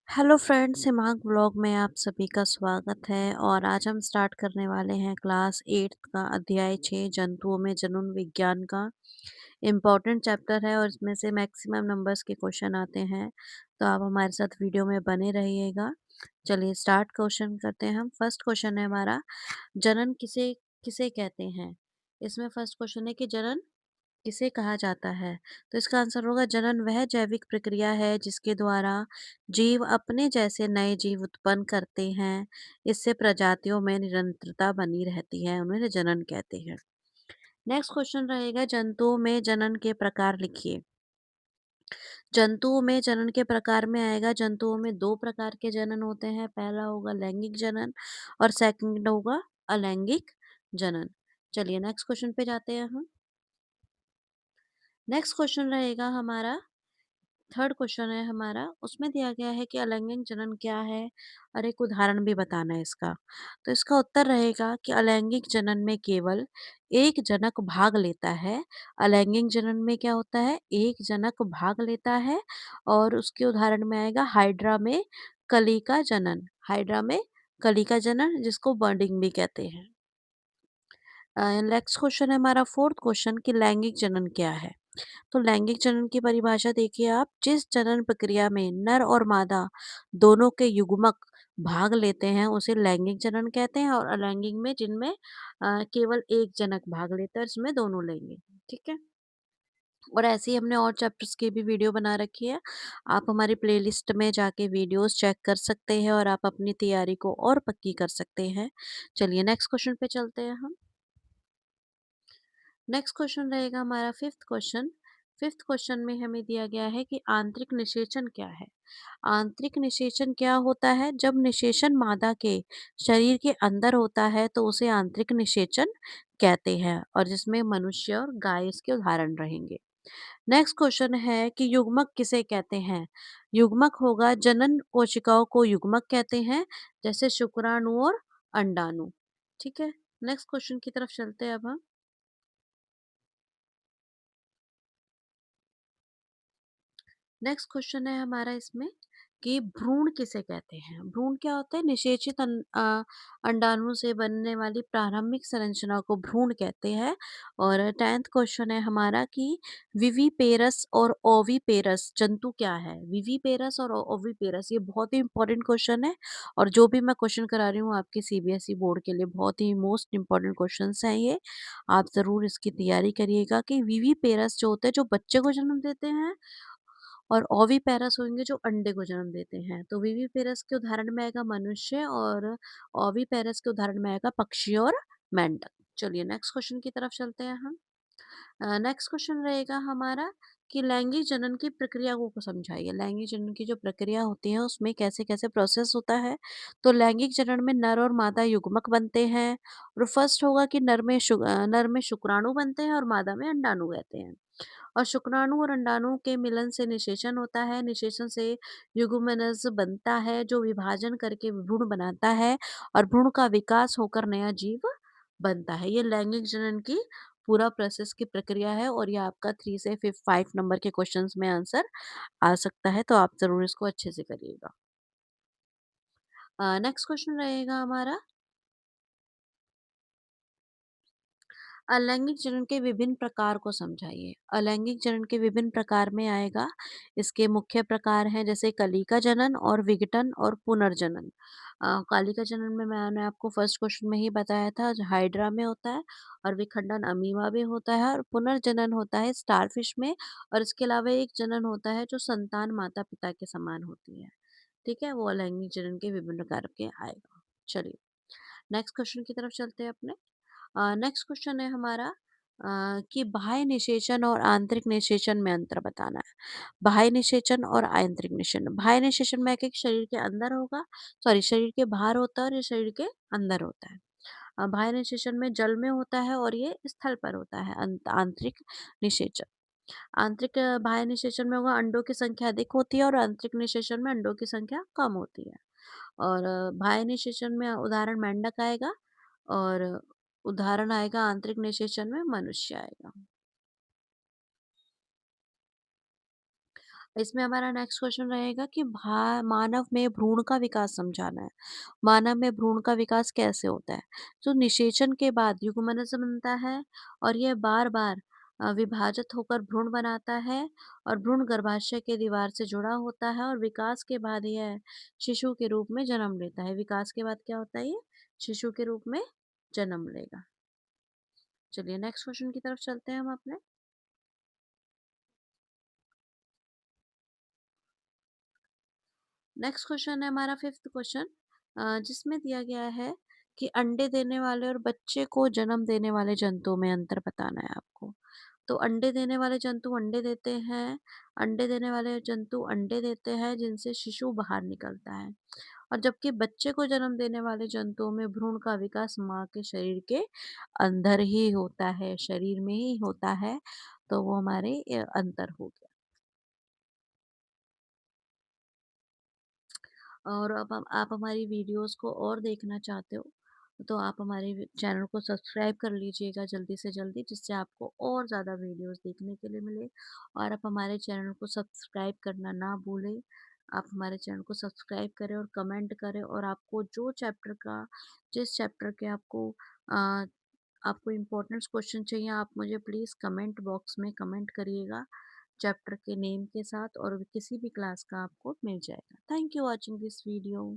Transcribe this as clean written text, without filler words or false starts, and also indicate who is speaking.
Speaker 1: Hello friends, हिमांक blog में आप सभी का स्वागत है। और आज हम स्टार्ट करने वाले हैं क्लास 8 का अध्याय 6 जंतुओं में जनन विज्ञान का इम्पोर्टेंट चैप्टर है और इसमें से मैक्सिमम नंबर्स के क्वेश्चन आते हैं। तो आप हमारे साथ वीडियो में बने रहिएगा। चलिए स्टार्ट क्वेश्चन करते हैं। हम फर्स्ट क्वेश्चन है हमारा, जनन किसे किसे कहते हैं। इसमें फर्स्ट क्वेश्चन है कि जनन किसे कहा जाता है। तो इसका आंसर होगा जनन वह जैविक प्रक्रिया है जिसके द्वारा जीव अपने जैसे नए जीव उत्पन्न करते हैं। इससे प्रजातियों में निरंतरता बनी रहती है, उन्हें जनन कहते हैं। नेक्स्ट क्वेश्चन रहेगा, जंतुओं में जनन के प्रकार लिखिए। जंतुओं में जनन के प्रकार में आएगा, जंतुओं में दो प्रकार के जनन होते हैं। पहला होगा लैंगिक जनन और सेकंड होगा अलैंगिक जनन। चलिए नेक्स्ट क्वेश्चन पे जाते हैं हम। नेक्स्ट क्वेश्चन रहेगा हमारा, थर्ड क्वेश्चन है हमारा, उसमें दिया गया है कि अलैंगिक जनन क्या है और एक उदाहरण भी बताना है इसका। तो इसका उत्तर रहेगा कि अलैंगिक जनन में केवल एक जनक भाग लेता है। अलैंगिक जनन में क्या होता है, एक जनक भाग लेता है। और उसके उदाहरण में आएगा हाइड्रा में कलिका जनन। हाइड्रा में कलिका जनन, जिसको बर्डिंग भी कहते हैं। नेक्स्ट क्वेश्चन है हमारा फोर्थ क्वेश्चन कि लैंगिक जनन क्या है। तो लैंगिक जनन की परिभाषा देखिए आप, जिस जनन प्रक्रिया में नर और मादा दोनों के युग्मक भाग लेते हैं उसे लैंगिक जनन कहते हैं। और अलैंगिक में जिनमें केवल एक जनक भाग लेता है, इसमें दोनों लैंगिक। ठीक है। और ऐसे ही हमने और चैप्टर्स की भी वीडियो बना रखी है। आप हमारी प्लेलिस्ट में जाके वीडियोस चेक कर सकते हैं और आप अपनी तैयारी को और पक्की कर सकते हैं। चलिए नेक्स्ट क्वेश्चन पे चलते हैं हम। नेक्स्ट क्वेश्चन रहेगा हमारा फिफ्थ क्वेश्चन। फिफ्थ क्वेश्चन में हमें दिया गया है कि आंतरिक निषेचन क्या है। आंतरिक निषेचन क्या होता है, जब निषेचन मादा के शरीर के अंदर होता है तो उसे आंतरिक निषेचन कहते हैं, और जिसमें मनुष्य और गाय इसके उदाहरण रहेंगे। नेक्स्ट क्वेश्चन है कि युग्मक किसे कहते हैं। युग्मक होगा, जनन कोशिकाओं को युग्मक कहते हैं, जैसे शुक्राणु और अंडाणु। ठीक है। नेक्स्ट क्वेश्चन की तरफ चलते हैं अब हम। नेक्स्ट क्वेश्चन है हमारा इसमें कि भ्रूण किसे कहते हैं। भ्रूण क्या होता है, निषेचित अंडाणु से बनने वाली प्रारंभिक संरचना को भ्रूण कहते हैं। और 10th क्वेश्चन है हमारा कि विविपेरस और ओविपेरस जंतु क्या है। विविपेरस और ओविपेरस ये बहुत ही इंपॉर्टेंट क्वेश्चन है, और जो भी मैं क्वेश्चन करा रही हूँ आपके सीबीएसई बोर्ड के लिए बहुत ही मोस्ट इंपॉर्टेंट क्वेश्चन हैं ये। आप जरूर इसकी तैयारी करिएगा कि विविपेरस जो होते हैं जो बच्चे को जन्म देते हैं, और ओविपेरस होंगे जो अंडे को जन्म देते हैं। तो विविपेरस के उदाहरण में आएगा मनुष्य, और ओविपेरस के उदाहरण में आएगा पक्षी और मेंढक। चलिए नेक्स्ट क्वेश्चन की तरफ चलते हैं हम। नेक्स्ट क्वेश्चन रहेगा हमारा कि लैंगिक जनन की प्रक्रिया को समझाइए। लैंगिक जनन की जो प्रक्रिया होती है उसमें कैसे कैसे प्रोसेस होता है। तो लैंगिक जनन में नर और मादा युग्मक बनते हैं। और फर्स्ट होगा कि नर में शुक्राणु बनते हैं और मादा में अंडाणु रहते हैं। और शुक्राणु और अंडाणु के मिलन से निषेचन होता है। निषेचन से युग्मनज बनता है जो विभाजन करके भ्रूण बनाता है, और भ्रूण का विकास होकर नया जीव बनता है। ये लैंगिक जनन की पूरा प्रोसेस की प्रक्रिया है, और ये आपका 3 से 5 नंबर के क्वेश्चंस में आंसर आ सकता है, तो आप जरूर इसको अच्छे से करिएगा। नेक्स्ट क्वेश्चन रहेगा हमारा, अलैंगिक जनन के विभिन्न प्रकार को समझाइए। अलैंगिक जनन के विभिन्न प्रकार में आएगा, इसके मुख्य प्रकार हैं जैसे कलिका जनन और विघटन और पुनर्जनन। कालिका जनन में मैंने आपको फर्स्ट क्वेश्चन में ही बताया था, जो हाइड्रा में होता है। और विखंडन अमीबा में होता है, और पुनर्जनन होता है स्टारफिश में। और इसके अलावा एक जनन होता है जो संतान माता पिता के समान होती है। ठीक है, वो अलैंगिक जनन के विभिन्न प्रकार के आएगा। चलिए नेक्स्ट क्वेश्चन की तरफ चलते हैं अपने। नेक्स्ट क्वेश्चन है हमारा कि बाह्य निषेचन और आंतरिक निषेचन में अंतर बताना है। बाह्य निषेचन और आंतरिक निषेचन। बाह्य निषेचन में एक शरीर के अंदर होगा, सॉरी शरीर के बाहर होता है, और ये शरीर के अंदर होता है। बाह्य निषेचन में जल में होता है और ये स्थल पर होता है। आंतरिक निषेचन, आंतरिक बाह्य निषेचन में होगा अंडों की संख्या अधिक होती है, और आंतरिक निषेचन में अंडों की संख्या कम होती है। और बाह्य निषेचन में उदाहरण मेंढक आएगा, और उदाहरण आएगा आंतरिक निषेचन में मनुष्य आएगा। इसमें हमारा नेक्स्ट क्वेश्चन रहेगा कि मानव में भ्रूण का विकास समझाना है। मानव में भ्रूण का विकास कैसे होता है? तो निषेचन के बाद युग्मनज बनता है और यह बार बार विभाजित होकर भ्रूण बनाता है और भ्रूण गर्भाशय के दीवार से जुड़ा होता है और विकास के बाद यह शिशु के रूप में जन्म लेता है। विकास के बाद क्या होता है? ये शिशु के रूप में जन्म लेगा। चलिए नेक्स्ट क्वेश्चन की तरफ चलते हैं हम अपने। नेक्स्ट क्वेश्चन है हमारा फिफ्थ क्वेश्चन, जिसमें दिया गया है कि अंडे देने वाले और बच्चे को जन्म देने वाले जंतुओं में अंतर बताना है आपको। तो अंडे देने वाले जंतु अंडे देते हैं, अंडे देने वाले जंतु अंडे देते हैं जिनसे शिशु बाहर निकलता है, और जबकि बच्चे को जन्म देने वाले जंतुओं में भ्रूण का विकास माँ के शरीर के अंदर ही होता है, शरीर में ही होता है। तो वो हमारे अंतर हो गया। और अब आप हमारी वीडियोस को और देखना चाहते हो तो आप हमारे चैनल को सब्सक्राइब कर लीजिएगा जल्दी से जल्दी, जिससे आपको और ज़्यादा वीडियोस देखने के लिए मिले। और आप हमारे चैनल को सब्सक्राइब करना ना भूलें। आप हमारे चैनल को सब्सक्राइब करें और कमेंट करें, और आपको जो चैप्टर का, जिस चैप्टर के आपको इम्पोर्टेंट क्वेश्चन चाहिए, आप मुझे प्लीज़ कमेंट बॉक्स में कमेंट करिएगा चैप्टर के नेम के साथ, और किसी भी क्लास का आपको मिल जाएगा। Thank you watching this video.